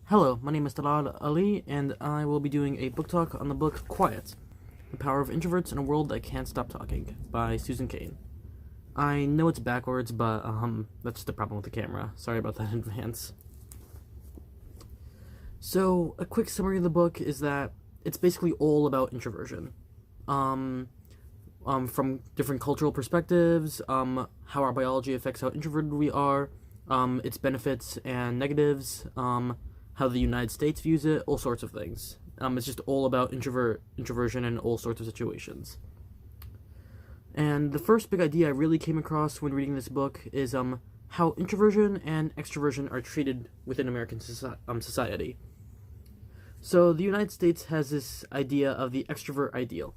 Hello, my name is Talal Ali, and I will be doing a book talk on the book Quiet, The Power of Introverts in a World That Can't Stop Talking by Susan Cain. I know it's backwards, but that's just the problem with the camera. Sorry about that in advance. So, a quick summary of the book is that it's basically all about introversion. From different cultural perspectives, how our biology affects how introverted we are, its benefits and negatives, how the United States views it, all sorts of things. It's just all about introversion in all sorts of situations. And the first big idea I really came across when reading this book is how introversion and extroversion are treated within American society. So the United States has this idea of the extrovert ideal.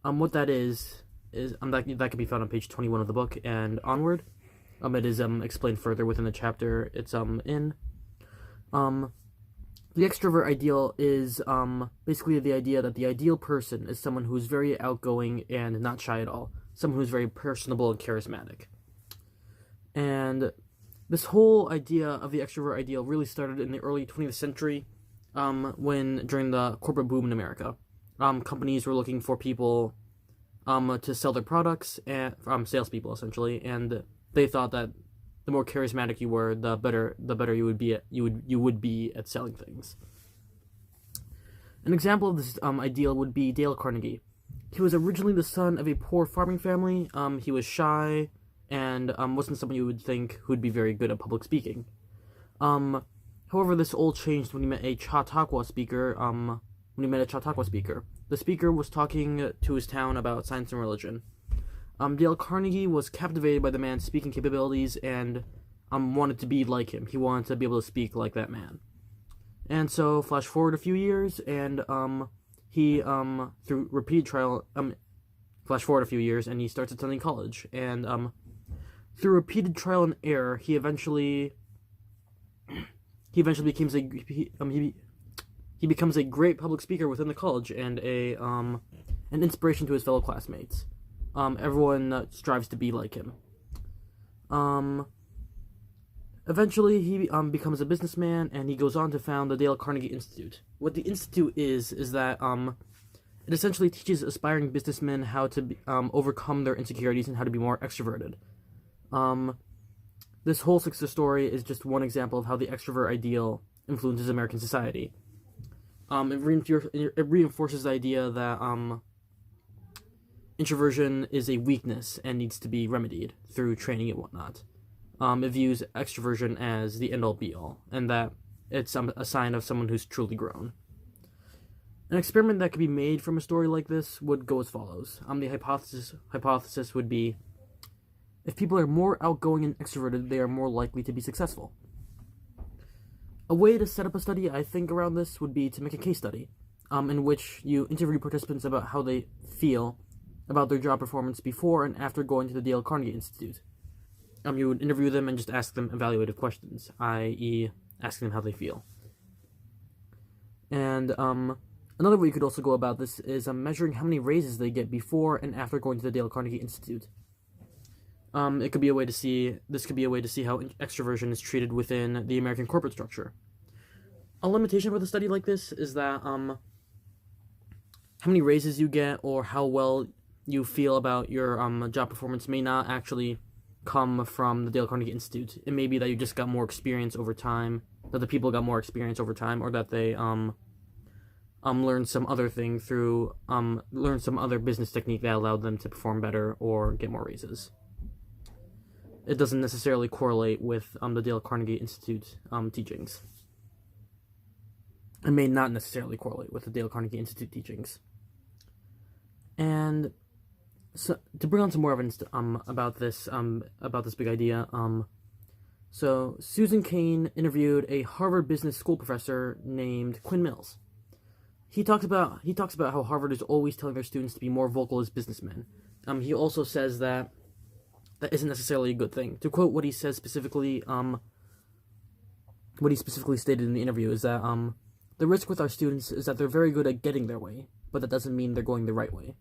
What that is that can be found on page 21 of the book and onward. It is explained further within the chapter it's in. The extrovert ideal is basically the idea that the ideal person is someone who's very outgoing and not shy at all, someone who's very personable and charismatic. And this whole idea of the extrovert ideal really started in the early 20th century, during the corporate boom in America. Companies were looking for people to sell their products, and salespeople essentially, and they thought that the more charismatic you were, the better you would be at selling things. An example of this ideal would be Dale Carnegie. He was originally the son of a poor farming family. He was shy and wasn't someone you would think who would be very good at public speaking. However, this all changed when he met a Chautauqua speaker. The speaker was talking to his town about science and religion. Dale Carnegie was captivated by the man's speaking capabilities and wanted to be like him. He wanted to be able to speak like that man. And so, flash forward a few years, and he through repeated trial, flash forward a few years, and he starts attending college. And through repeated trial and error, he eventually becomes he becomes a great public speaker within the college and an inspiration to his fellow classmates. Everyone strives to be like him. Eventually, he becomes a businessman, and he goes on to found the Dale Carnegie Institute. What the institute is that it essentially teaches aspiring businessmen how to overcome their insecurities and how to be more extroverted. This whole success story is just one example of how the extrovert ideal influences American society. It reinforces the idea that introversion is a weakness and needs to be remedied through training and whatnot. It views extroversion as the end-all be-all, and that it's a sign of someone who's truly grown. An experiment that could be made from a story like this would go as follows. The hypothesis would be, if people are more outgoing and extroverted, they are more likely to be successful. A way to set up a study, I think, around this would be to make a case study, in which you interview participants about how they feel about their job performance before and after going to the Dale Carnegie Institute. You would interview them and just ask them evaluative questions, i.e. asking them how they feel. And another way you could also go about this is measuring how many raises they get before and after going to the Dale Carnegie Institute. This could be a way to see how extroversion is treated within the American corporate structure. A limitation with a study like this is that how many raises you get or how well you feel about your job performance may not actually come from the Dale Carnegie Institute. It may be that you just got more experience over time, that the people got more experience over time, or that they learned some other thing through learned some other business technique that allowed them to perform better or get more raises. It doesn't necessarily correlate with the Dale Carnegie Institute teachings. It may not necessarily correlate with the Dale Carnegie Institute teachings. And so, to bring on some more evidence about this big idea, so Susan Cain interviewed a Harvard Business School professor named Quinn Mills. He talks about how Harvard is always telling their students to be more vocal as businessmen. He also says that isn't necessarily a good thing. To quote what he says specifically, what he specifically stated in the interview is that the risk with our students is that they're very good at getting their way, but that doesn't mean they're going the right way.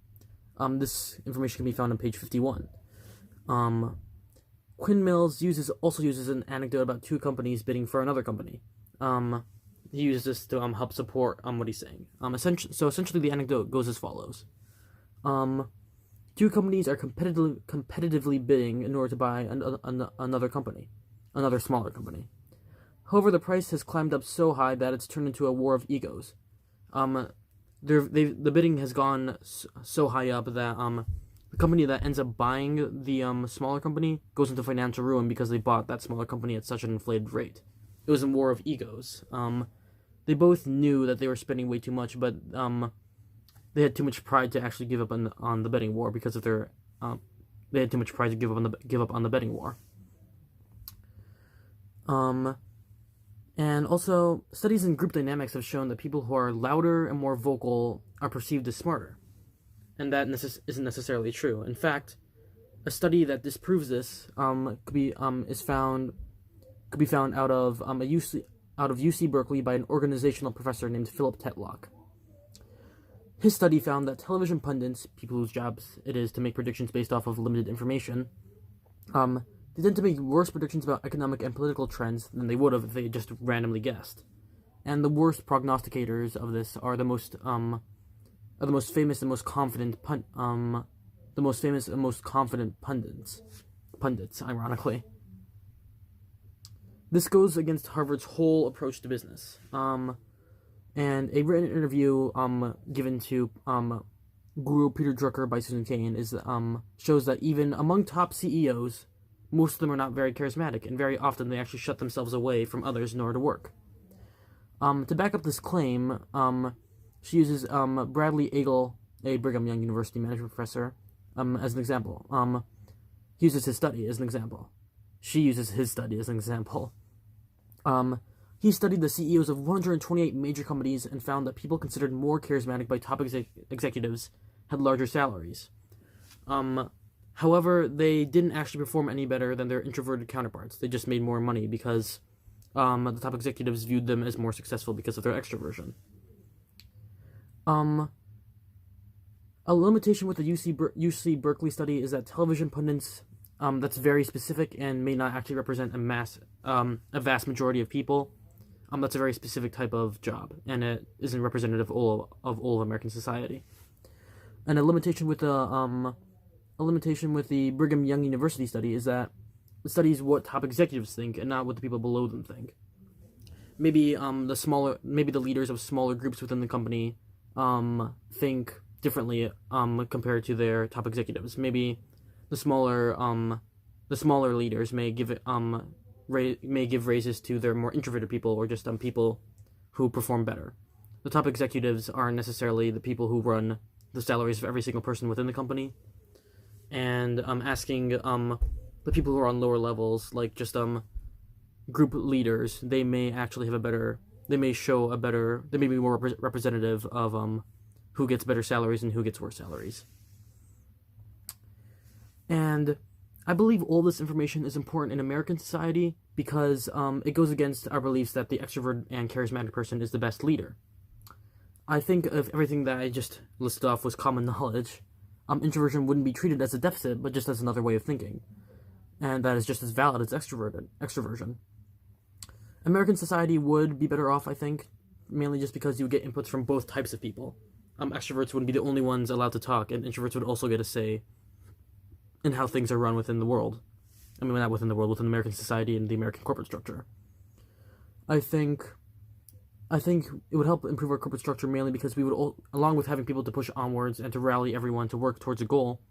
This information can be found on page 51. Quinn Mills also uses an anecdote about two companies bidding for another company. he uses this to help support what he's saying. Essentially, the anecdote goes as follows. Two companies are competitively bidding in order to buy another company, another smaller company. However, the price has climbed up so high that it's turned into a war of egos. The bidding has gone so high up that the company that ends up buying the smaller company goes into financial ruin because they bought that smaller company at such an inflated rate. It was a war of egos. They both knew that they were spending way too much, but they had too much pride to actually give up on the betting war because of their they had too much pride to give up on the betting war. And also, studies in group dynamics have shown that people who are louder and more vocal are perceived as smarter, and that isn't necessarily true. In fact, a study that disproves this could be found out of UC Berkeley by an organizational professor named Philip Tetlock. His study found that television pundits, people whose jobs it is to make predictions based off of limited information, they tend to make worse predictions about economic and political trends than they would have if they had just randomly guessed. And the worst prognosticators of this are the most famous and most confident pundits, ironically. This goes against Harvard's whole approach to business. And a written interview given to Guru Peter Drucker by Susan Cain shows that even among top CEOs, most of them are not very charismatic, and very often they actually shut themselves away from others in order to work. To back up this claim, she uses Bradley Agel, a Brigham Young University management professor, as an example. He uses his study as an example. She uses his study as an example. He studied the CEOs of 128 major companies and found that people considered more charismatic by top executives had larger salaries. However, they didn't actually perform any better than their introverted counterparts. They just made more money because the top executives viewed them as more successful because of their extroversion. A limitation with the UC Berkeley study is that television pundits, that's very specific and may not actually represent a vast majority of people. That's a very specific type of job, and it isn't representative of all of American society. And a limitation with the Brigham Young University study is that it studies what top executives think and not what the people below them think. Maybe the leaders of smaller groups within the company think differently compared to their top executives. Maybe the smaller leaders may give raises to their more introverted people, or just people who perform better. The top executives aren't necessarily the people who run the salaries of every single person within the company. And asking the people who are on lower levels, like just group leaders, they may actually have they may be more representative of who gets better salaries and who gets worse salaries. And I believe all this information is important in American society because it goes against our beliefs that the extrovert and charismatic person is the best leader. I think if everything that I just listed off was common knowledge, introversion wouldn't be treated as a deficit, but just as another way of thinking. And that is just as valid as extroversion. American society would be better off, I think, mainly just because you would get inputs from both types of people. Extroverts wouldn't be the only ones allowed to talk, and introverts would also get a say in how things are run within the world. I mean, not within the world, within American society and the American corporate structure. I think it would help improve our corporate structure mainly because we would, along with having people to push onwards and to rally everyone to work towards a goal,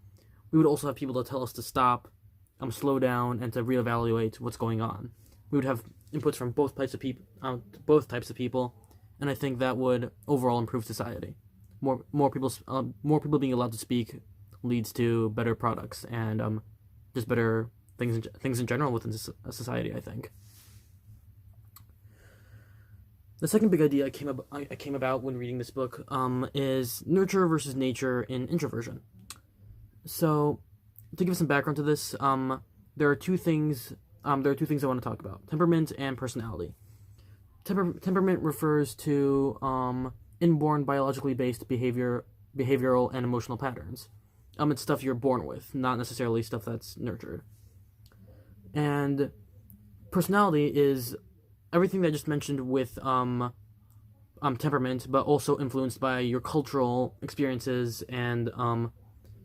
we would also have people to tell us to stop, slow down, and to reevaluate what's going on. We would have inputs from both types of people, and I think that would overall improve society. More people being allowed to speak leads to better products and just better things in general within society, I think. The second big idea I came about when reading this book is nurture versus nature in introversion. So, to give some background to this, there are two things I want to talk about: temperament and personality. Temperament refers to inborn biologically based behavioral and emotional patterns. It's stuff you're born with, not necessarily stuff that's nurtured. And personality is everything that I just mentioned with temperament, but also influenced by your cultural experiences and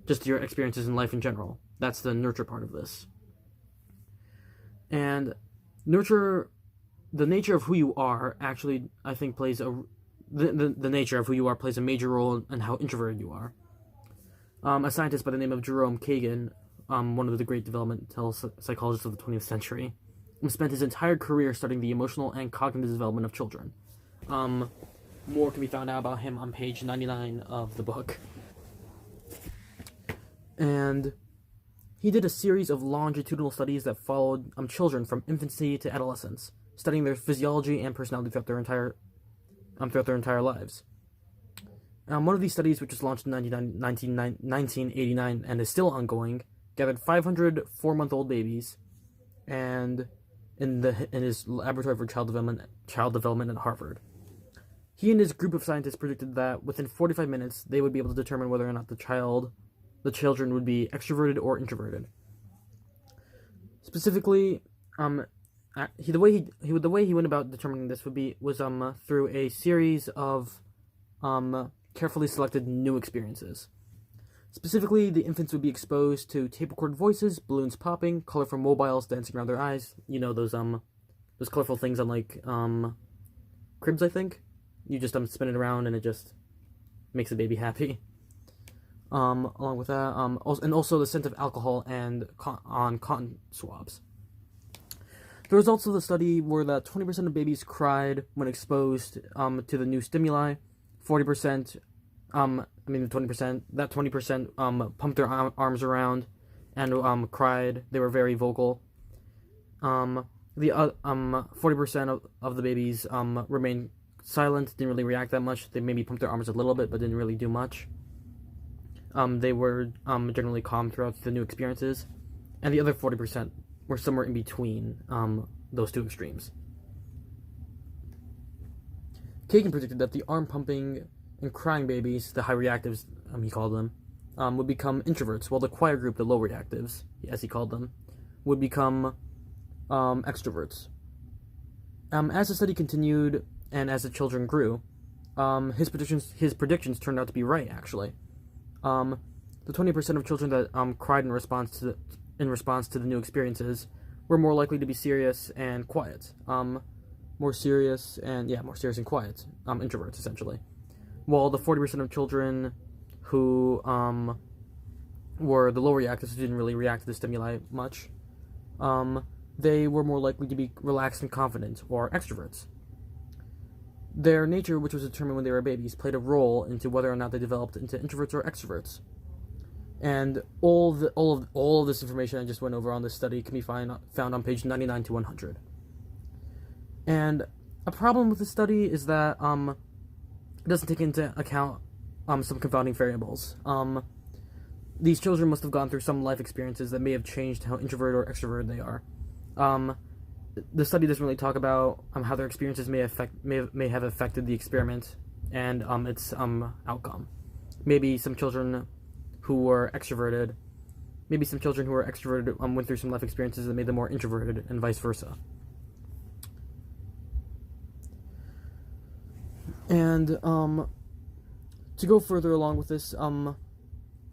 just your experiences in life in general. That's the nurture part of this. And nurture, the nature of who you are actually, I think, plays the nature of who you are plays a major role in how introverted you are. A scientist by the name of Jerome Kagan, one of the great developmental psychologists of the 20th century, spent his entire career studying the emotional and cognitive development of children. More can be found out about him on page 99 of the book. And he did a series of longitudinal studies that followed children from infancy to adolescence, studying their physiology and personality throughout their entire lives. One of these studies, which was launched in 1989 and is still ongoing, gathered 500 4-month-old babies, and in his laboratory for child development at Harvard. He and his group of scientists predicted that within 45 minutes they would be able to determine whether or not the children would be extroverted or introverted. Specifically, the way he went about determining this was through a series of carefully selected new experiences. Specifically, the infants would be exposed to tape-recorded voices, balloons popping, colorful mobiles dancing around their eyes. You know, those colorful things on, like, cribs, I think? You just spin it around and it just makes the baby happy. Along with that, and also the scent of alcohol and on cotton swabs. The results of the study were that 20% of babies cried when exposed to the new stimuli. 40%, 20% pumped their arms around and cried. They were very vocal. 40% of the babies remained silent, didn't really react that much. They maybe pumped their arms a little bit, but didn't really do much. They were generally calm throughout the new experiences, and the other 40% were somewhere in between those two extremes. Kagan predicted that the arm pumping and crying babies, the high reactives, he called them, would become introverts, while the quiet group, the low reactives, as he called them, would become extroverts. As the study continued and as the children grew, his predictions turned out to be right. Actually, the 20% of children that cried in response to the new experiences were more likely to be serious and quiet. More serious and quiet. Introverts, essentially. While the 40% of children who were the low reactives, who didn't really react to the stimuli much, they were more likely to be relaxed and confident, or extroverts. Their nature, which was determined when they were babies, played a role into whether or not they developed into introverts or extroverts. And all of this information I just went over on this study can be found on page 99 to 100. And a problem with the study is that it doesn't take into account some confounding variables. These children must have gone through some life experiences that may have changed how introverted or extroverted they are. The study doesn't really talk about how their experiences may have affected the experiment and its outcome. Maybe some children who were extroverted went through some life experiences that made them more introverted, and vice versa. And to go further along with this,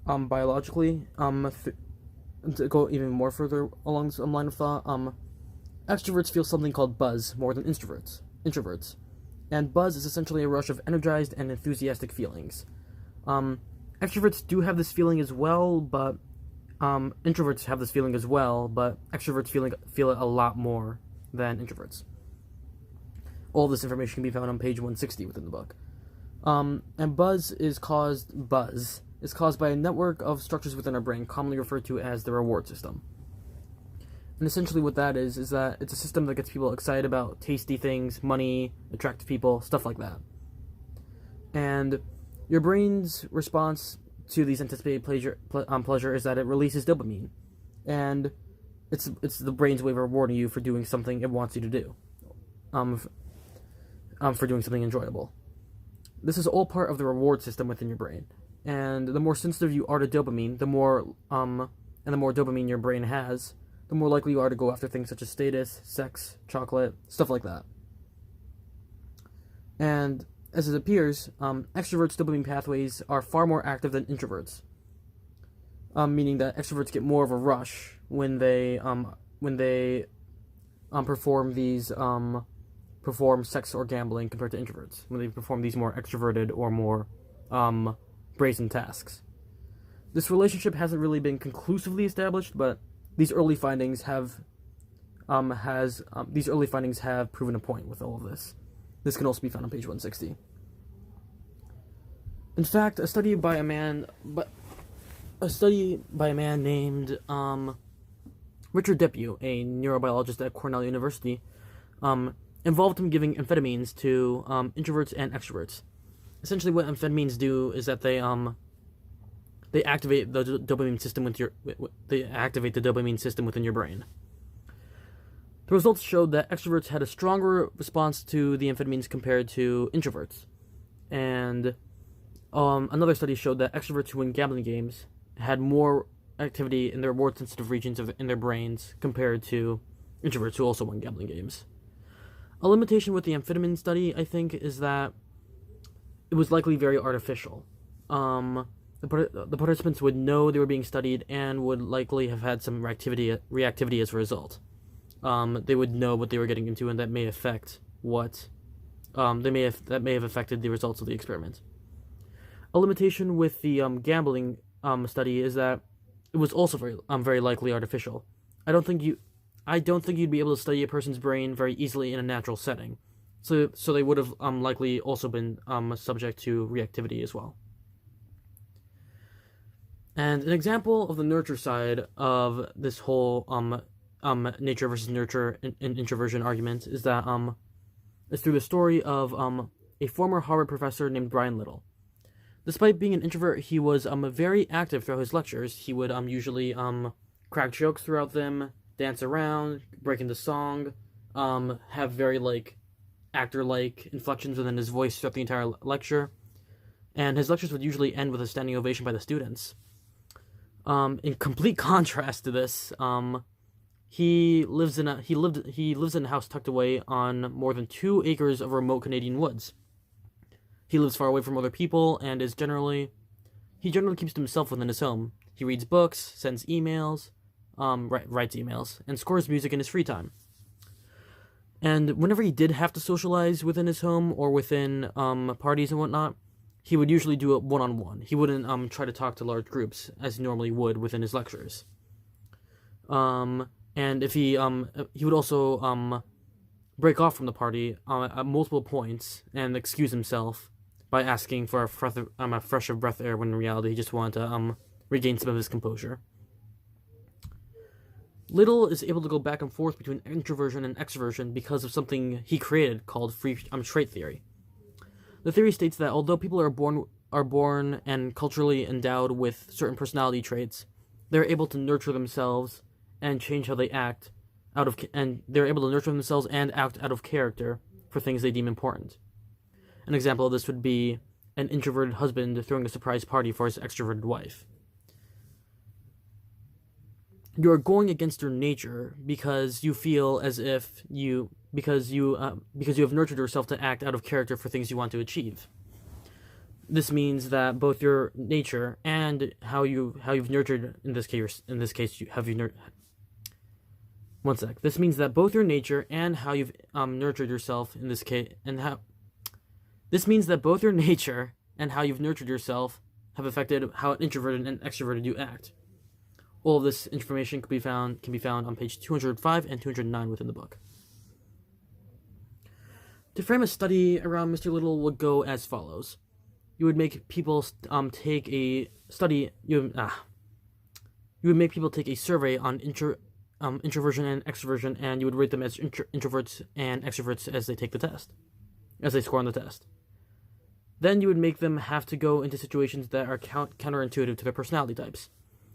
biologically, to go even more further along this line of thought, extroverts feel something called buzz more than introverts. And buzz is essentially a rush of energized and enthusiastic feelings. Extroverts do have this feeling as well, but introverts have this feeling as well, but extroverts feel it a lot more than introverts. All this information can be found on page 160 within the book. And buzz is caused by a network of structures within our brain, commonly referred to as the reward system. And essentially what that is that it's a system that gets people excited about tasty things, money, attractive people, stuff like that. And your brain's response to these anticipated pleasure is that it releases dopamine. And it's the brain's way of rewarding you for doing something it wants you to do. For doing something enjoyable. This is all part of the reward system within your brain. And the more sensitive you are to dopamine, the more dopamine your brain has, the more likely you are to go after things such as status, sex, chocolate, stuff like that. And as it appears, extroverts' dopamine pathways are far more active than introverts. Meaning that extroverts get more of a rush when they perform sex or gambling compared to introverts, when they perform these more extroverted or more brazen tasks. This relationship hasn't really been conclusively established, but these early findings have proven a point with all of this. This can also be found on page 160. In fact, a study by a man named Richard Depew, a neurobiologist at Cornell University, involved him giving amphetamines to introverts and extroverts. Essentially, what amphetamines do is that they activate the dopamine system within your brain. The results showed that extroverts had a stronger response to the amphetamines compared to introverts, and another study showed that extroverts who win gambling games had more activity in their reward sensitive regions in their brains compared to introverts who also won gambling games. A limitation with the amphetamine study, I think, is that it was likely very artificial. The participants would know they were being studied and would likely have had some reactivity as a result. They would know what they were getting into, and that may affect that may have affected the results of the experiment. A limitation with the gambling study is that it was also very likely artificial. I don't think you'd be able to study a person's brain very easily in a natural setting. So they would have likely also been subject to reactivity as well. And an example of the nurture side of this whole nature versus nurture and introversion argument is that is through the story of a former Harvard professor named Brian Little. Despite being an introvert, he was very active throughout his lectures. He would usually crack jokes throughout them, dance around, break into song, have very actor-like inflections within his voice throughout the entire lecture, and his lectures would usually end with a standing ovation by the students. In complete contrast to this, he lives in a house tucked away on more than 2 acres of remote Canadian woods. He lives far away from other people and generally keeps to himself within his home. He reads books, sends emails, writes emails, and scores music in his free time. And whenever he did have to socialize within his home or within parties and whatnot, he would usually do it one-on-one. He wouldn't try to talk to large groups as he normally would within his lectures. And if he would also break off from the party at multiple points and excuse himself by asking for a fresh of breath air when in reality he just wanted to regain some of his composure. Little is able to go back and forth between introversion and extroversion because of something he created called free trait theory. The theory states that although people are born and culturally endowed with certain personality traits, they're able to nurture themselves and change how they act they're able to nurture themselves and act out of character for things they deem important. An example of this would be an introverted husband throwing a surprise party for his extroverted wife. You are going against your nature because you feel as if because you have nurtured yourself to act out of character for things you want to achieve. This means that both your nature and how you've nurtured This means that both your nature and how you've nurtured yourself have affected how introverted and extroverted you act. All of this information can be found on page 205 and 209 within the book. To frame a study around Mr. Little would go as follows. You would make people take a survey on introversion and extroversion, and you would rate them as introverts and extroverts as they score on the test. Then you would make them have to go into situations that are counterintuitive to their personality types.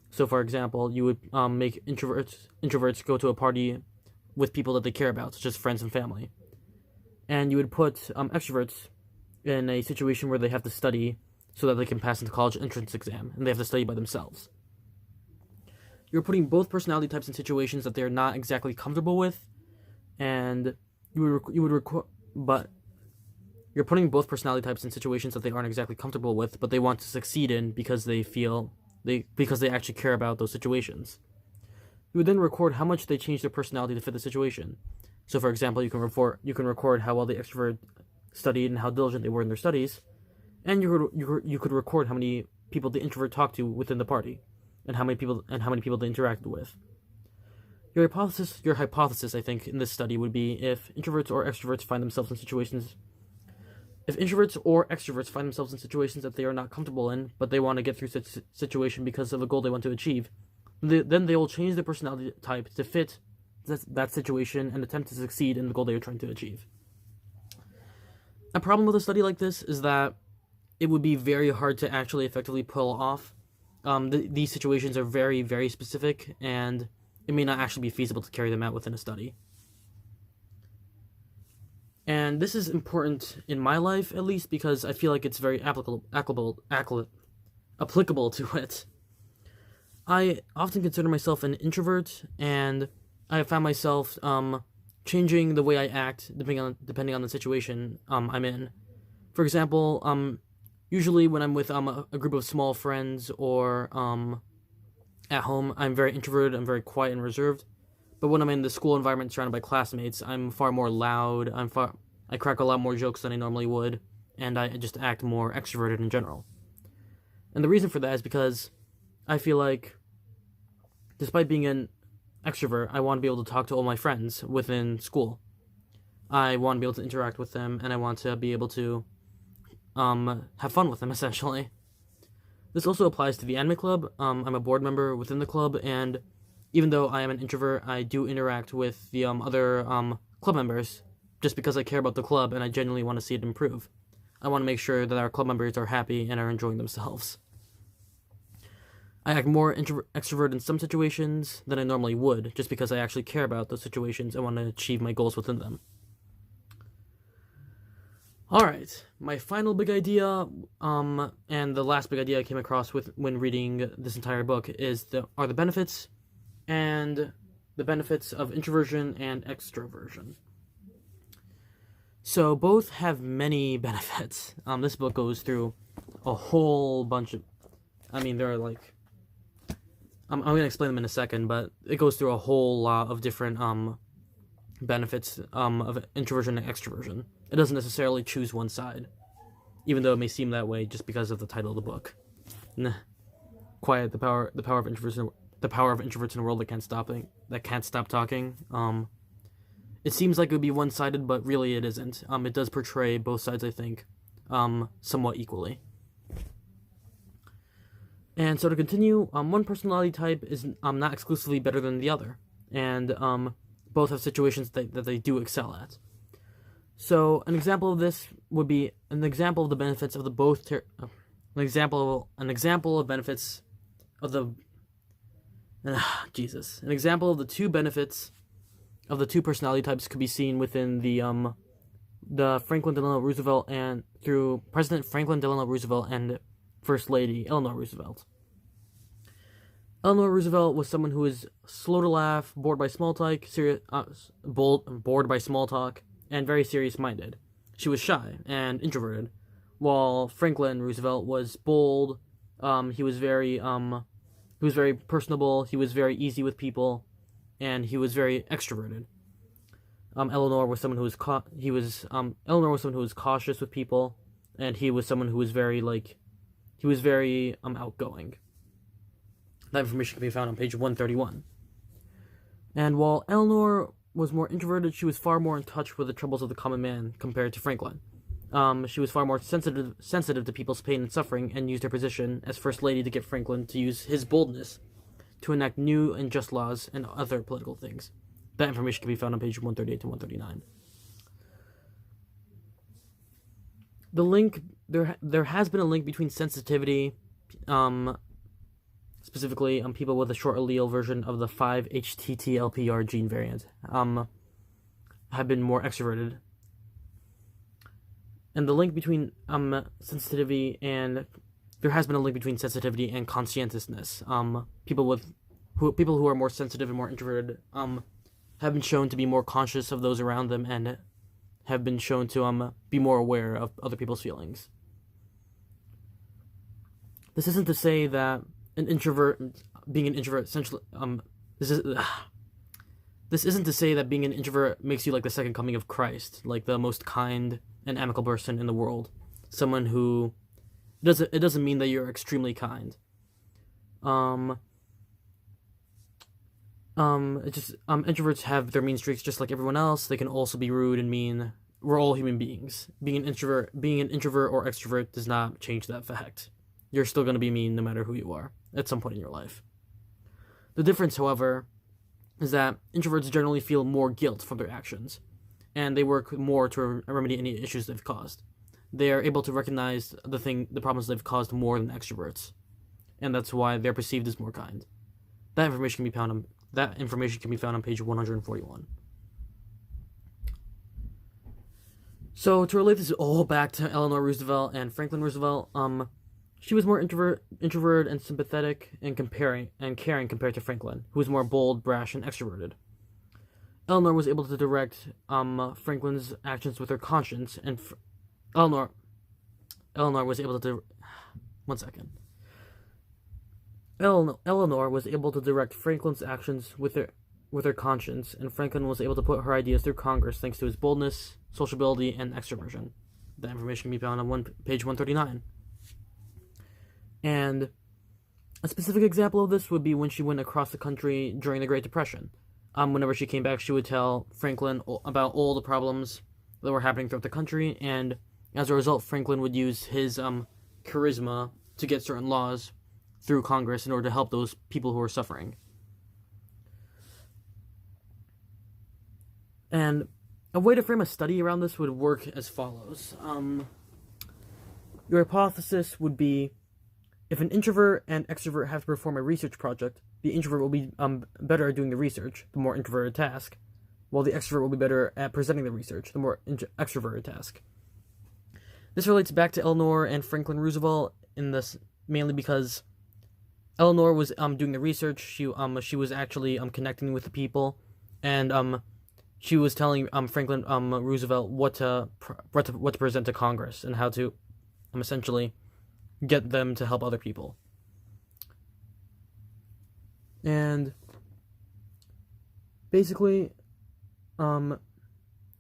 So, for example, you would make introverts go to a party with people that they care about, such as friends and family. And you would put extroverts in a situation where they have to study so that they can pass the college entrance exam, and they have to study by themselves. You're putting both personality types in situations that they're not exactly comfortable with, and you're You're putting both personality types in situations that they aren't exactly comfortable with, but they want to succeed in because they actually care about those situations. You would then record how much they changed their personality to fit the situation. So, for example, you can record how well the extrovert studied and how diligent they were in their studies, and you could record how many people the introvert talked to within the party, and how many people they interacted with. Your hypothesis, I think, in this study would be if introverts or extroverts find themselves in situations that they are not comfortable in, but they want to get through such situation because of a goal they want to achieve, then they will change their personality type to fit that situation and attempt to succeed in the goal they are trying to achieve. A problem with a study like this is that it would be very hard to actually effectively pull off. These situations are very, very specific, and it may not actually be feasible to carry them out within a study. And this is important in my life, at least, because I feel like it's very applicable to it. I often consider myself an introvert, and I have found myself changing the way I act depending on the situation I'm in. For example, usually when I'm with a group of small friends or at home, I'm very introverted, I'm very quiet and reserved. But when I'm in the school environment surrounded by classmates, I'm far more loud, I crack a lot more jokes than I normally would, and I just act more extroverted in general. And the reason for that is because I feel like, despite being an extrovert, I want to be able to talk to all my friends within school. I want to be able to interact with them, and I want to be able to have fun with them, essentially. This also applies to the anime club. I'm a board member within the club, and even though I am an introvert, I do interact with the other club members just because I care about the club and I genuinely want to see it improve. I want to make sure that our club members are happy and are enjoying themselves. I act more extrovert in some situations than I normally would, just because I actually care about those situations and want to achieve my goals within them. Alright, my final big idea, and the last big idea I came across when reading this entire book are the benefits of introversion and extroversion. So both have many benefits. This book goes through a whole bunch of, there are like, I'm going to explain them in a second, but it goes through a whole lot of different benefits of introversion and extroversion. It doesn't necessarily choose one side, even though it may seem that way just because of the title of the book. Quiet, the power of introverts in a world that can't stop talking. It seems like it would be one-sided, but really it isn't. It does portray both sides, I think, somewhat equally. And so to continue, one personality type is not exclusively better than the other, and both have situations that they do excel at. So an example of this would be an example of the benefits of the both. An example of benefits of the. An example of the two benefits of the two personality types could be seen within the Franklin Delano Roosevelt and through President Franklin Delano Roosevelt and First Lady Eleanor Roosevelt. Eleanor Roosevelt was someone who was slow to laugh, bored by small talk, and very serious-minded. She was shy and introverted, while Franklin Roosevelt was bold. He was very personable. He was very easy with people, and he was very extroverted. Eleanor was someone who was cautious with people, and he was someone who was very outgoing. That information can be found on page 131. And while Eleanor was more introverted, she was far more in touch with the troubles of the common man compared to Franklin. She was far more sensitive to people's pain and suffering, and used her position as First Lady to get Franklin to use his boldness to enact new and just laws and other political things. That information can be found on page 138 to 139. The link there has been a link between sensitivity, specifically people with a short allele version of the 5-HTT-LPR gene variant, have been more extroverted. And the link between sensitivity and there has been a link between sensitivity and conscientiousness. People who are more sensitive and more introverted have been shown to be more conscious of those around them and have been shown to be more aware of other people's feelings. This isn't to say that being an introvert essentially this isn't to say that being an introvert makes you like the second coming of Christ, like the most kind and amicable person in the world. Someone who it doesn't mean that you're extremely kind. It just introverts have their mean streaks just like everyone else. They can also be rude and mean. We're all human beings. Being an introvert or extrovert does not change that fact. You're still going to be mean no matter who you are at some point in your life. The difference, however, is that introverts generally feel more guilt for their actions, and they work more to remedy any issues they've caused. They are able to recognize the problems they've caused more than extroverts, and that's why they're perceived as more kind. That information can be found on page 141. So to relate this all back to Eleanor Roosevelt and Franklin Roosevelt, she was more introverted and sympathetic and caring compared to Franklin, who was more bold, brash, and extroverted. Eleanor was able to direct Franklin's actions with her conscience, and Eleanor was able to Eleanor was able to direct Franklin's actions with her conscience, and Franklin was able to put her ideas through Congress thanks to his boldness, sociability, and extroversion. That information can be found on page 139. And a specific example of this would be when she went across the country during the Great Depression. Whenever she came back, she would tell Franklin about all the problems that were happening throughout the country, and as a result, Franklin would use his charisma to get certain laws through Congress in order to help those people who were suffering. And a way to frame a study around this would work as follows. Your hypothesis would be, if an introvert and extrovert have to perform a research project, the introvert will be better at doing the research, the more introverted task, while the extrovert will be better at presenting the research, the more extroverted task. This relates back to Eleanor and Franklin Roosevelt in this mainly because Eleanor was doing the research. She was actually connecting with the people, and she was telling Franklin Roosevelt what to present to Congress and how to essentially get them to help other people. And basically, let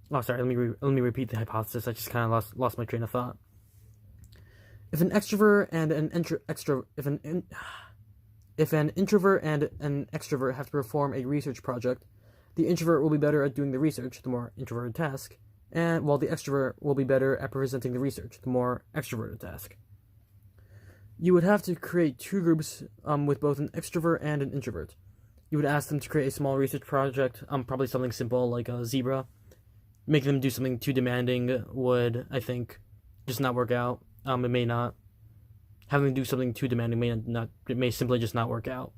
me repeat the hypothesis. I just kind of lost my train of thought. If an introvert and an extrovert have to perform a research project, the introvert will be better at doing the research, the more introverted task, and while the extrovert will be better at presenting the research, the more extroverted task. You would have to create two groups with both an extrovert and an introvert. You would ask them to create a small research project, probably something simple like a zebra. Making them do something too demanding would, I think, just not work out. It may not. Having them do something too demanding it may simply just not work out.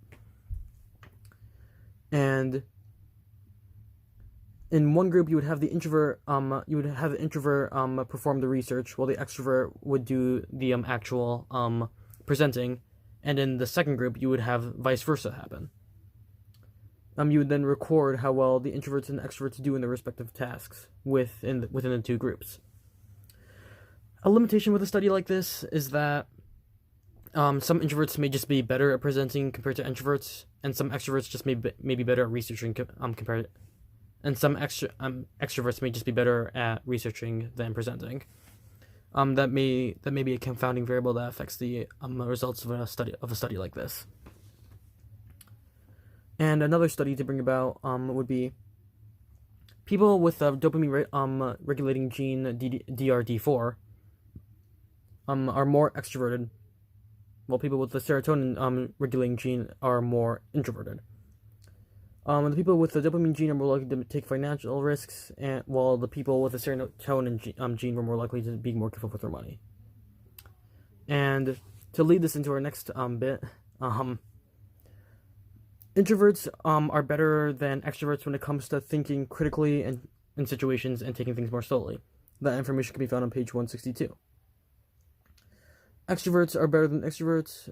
And in one group, you would have the introvert perform the research, while the extrovert would do the actual presenting, and in the second group, you would have vice versa happen. You would then record how well the introverts and the extroverts do in their respective tasks within the two groups. A limitation with a study like this is that some introverts may just be better at presenting compared to introverts, and some extroverts just may be better at researching compared. And some extroverts may just be better at researching than presenting. That may be a confounding variable that affects the results of a study like this. And another study to bring about would be people with dopamine regulating gene DRD4 are more extroverted, while people with the serotonin regulating gene are more introverted. The people with the dopamine gene are more likely to take financial risks, while the people with the serotonin gene were more likely to be more careful with their money. And to lead this into our next bit, introverts are better than extroverts when it comes to thinking critically in situations and taking things more slowly. That information can be found on page 162. Extroverts are better than extroverts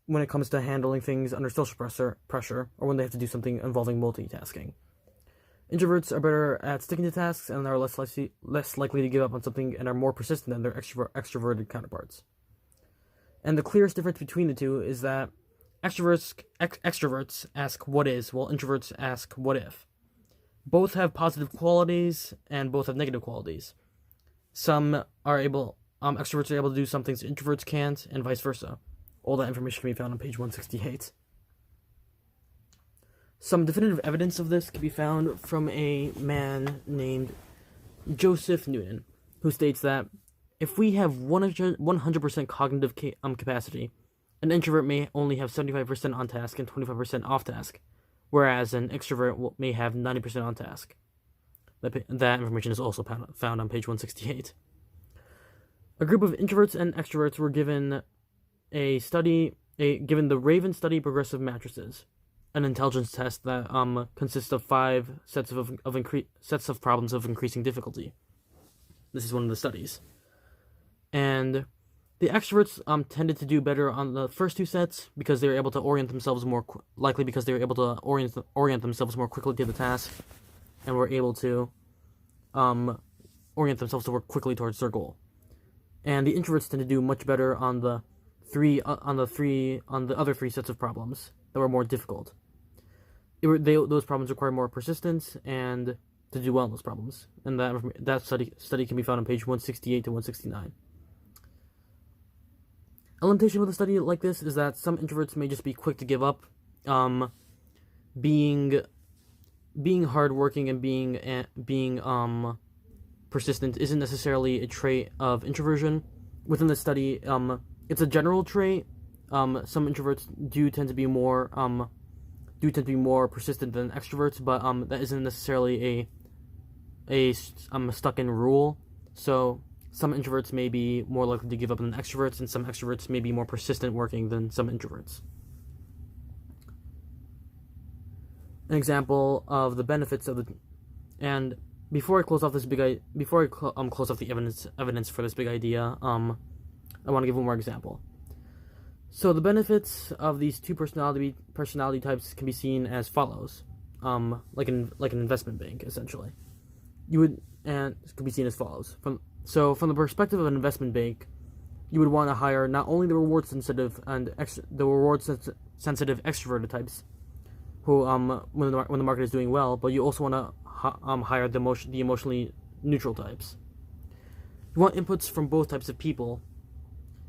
when it comes to handling things under social pressure, or when they have to do something involving multitasking. Introverts are better at sticking to tasks and are less likely to give up on something and are more persistent than their extroverted counterparts. And the clearest difference between the two is that extroverts ask what is, while introverts ask what if. Both have positive qualities and both have negative qualities. Extroverts are able to do some things introverts can't, and vice versa. All that information can be found on page 168. Some definitive evidence of this can be found from a man named Joseph Newton, who states that if we have 100% cognitive capacity, an introvert may only have 75% on task and 25% off task, whereas an extrovert may have 90% on task. That information is also found on page 168. A group of introverts and extroverts were given given the Raven study progressive matrices, an intelligence test that consists of 5 sets of problems of increasing difficulty. This is one of the studies, and the extroverts tended to do better on the first 2 sets because they were able to orient themselves more quickly to the task, and were able to orient themselves to work quickly towards their goal. And the introverts tend to do much better on the other 3 sets of problems that were more difficult. Those problems require more persistence and to do well in those problems. And that study can be found on page 168 to 169. A limitation with a study like this is that some introverts may just be quick to give up. Being hardworking and being persistent isn't necessarily a trait of introversion. Within the study, it's a general trait. Some introverts do tend to be more persistent than extroverts, but that isn't necessarily a stuck-in rule. So some introverts may be more likely to give up than extroverts, and some extroverts may be more persistent working than some introverts. An example of the benefits of and before I close off the evidence for this big idea, I want to give one more example. So the benefits of these 2 personality types can be seen as follows, like an investment bank essentially. It could be seen as follows. From the perspective of an investment bank, you would want to hire not only the reward sensitive extroverted types, who when the market is doing well, but you also want to hire the emotionally neutral types. You want inputs from both types of people,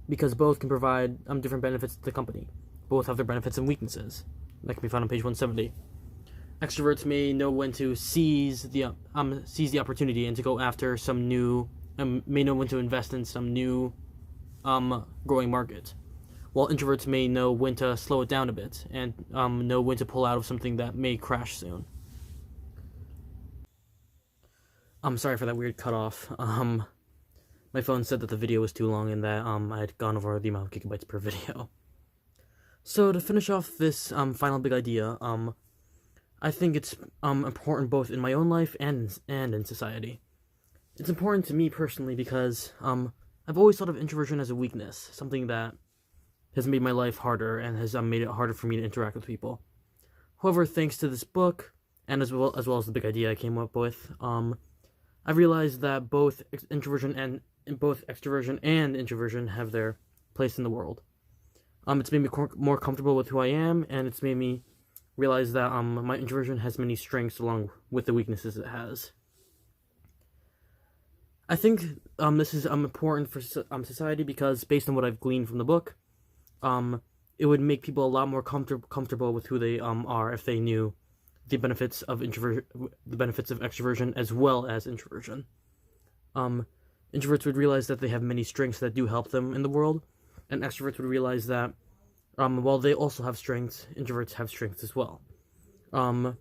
because both can provide different benefits to the company. Both have their benefits and weaknesses. That can be found on page 170. Extroverts may know when to seize the opportunity and to go after some new, may know when to invest in some new growing market, while introverts may know when to slow it down a bit and know when to pull out of something that may crash soon. I'm sorry for that weird cutoff. My phone said that the video was too long and that I had gone over the amount of gigabytes per video. So to finish off this final big idea, I think it's important both in my own life and in society. It's important to me personally because I've always thought of introversion as a weakness, something that has made my life harder and has made it harder for me to interact with people. However, thanks to this book and as well as the big idea I came up with, I've realized that both extroversion and introversion have their place in the world. It's made me more comfortable with who I am, and it's made me realize that my introversion has many strengths along with the weaknesses it has. I think this is important for society because, based on what I've gleaned from the book, it would make people a lot more comfortable with who they are if they knew the benefits of extroversion as well as introversion. Introverts would realize that they have many strengths that do help them in the world, and extroverts would realize that while they also have strengths, introverts have strengths as well. There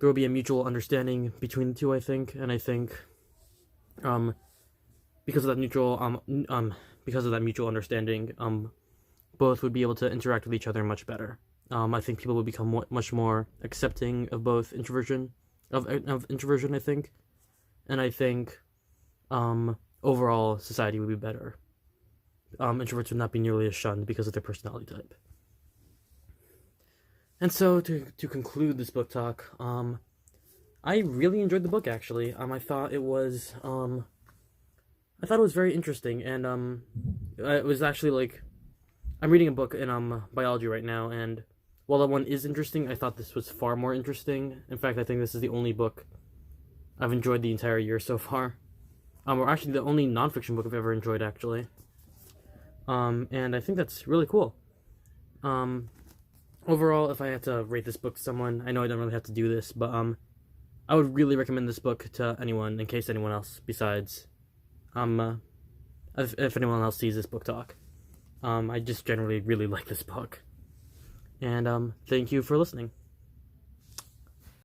will be a mutual understanding between the two, I think, and I think because of that mutual understanding, both would be able to interact with each other much better. I think people would become much more accepting of both introversion, I think, and I think overall society would be better. Introverts would not be nearly as shunned because of their personality type. And so to conclude this book talk, I really enjoyed the book actually. I thought it was very interesting, and it was actually like I'm reading a book in biology right now, and while that one is interesting, I thought this was far more interesting. In fact, I think this is the only book I've enjoyed the entire year so far. Or actually the only nonfiction book I've ever enjoyed actually. And I think that's really cool. Overall, if I had to rate this book to someone, I know I don't really have to do this, but I would really recommend this book to anyone in case anyone else besides if anyone else sees this book talk. I just generally really like this book. And thank you for listening.